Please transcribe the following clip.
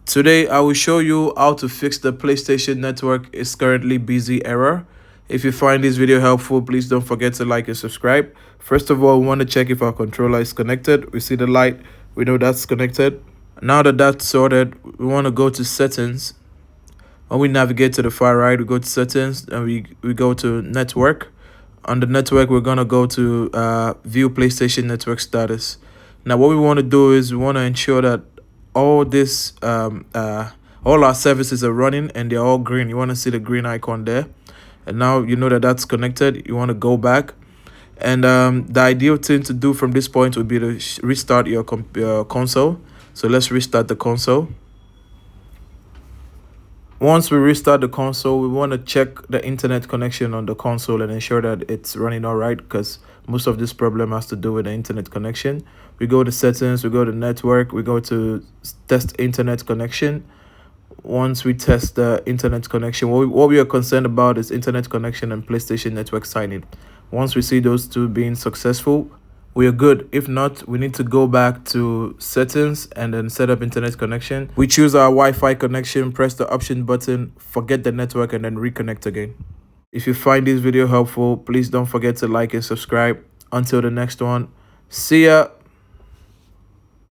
Today, I will show you how to fix the PlayStation Network is currently busy error. If you find this video helpful, please don't forget to like and subscribe. First of all, we want to check if our controller is connected. We see the light, we know that's connected. Now that that's sorted, we want to go to settings. When we navigate to the far right, we go to settings and we go to network. On the network, we're going to go to view PlayStation network status. Now, what we want to do is we want to ensure that all this all our services are running and they're all green. You want to see the green icon there, and now you know that that's connected. You want to go back, and the ideal thing to do from this point would be to restart your console. So let's restart the console. Once we restart the console, we want to check the internet connection on the console and ensure that it's running all right, because most of this problem has to do with the internet connection. We go to settings, we go to network, we go to test internet connection. Once we test the internet connection, what we are concerned about is internet connection and PlayStation network signing. Once we see those two being successful, we are good. If not, we need to go back to settings and then set up internet connection. We choose our Wi-Fi connection, press the option button, forget the network, and then reconnect again. If you find this video helpful, please don't forget to like and subscribe. Until the next one, see ya.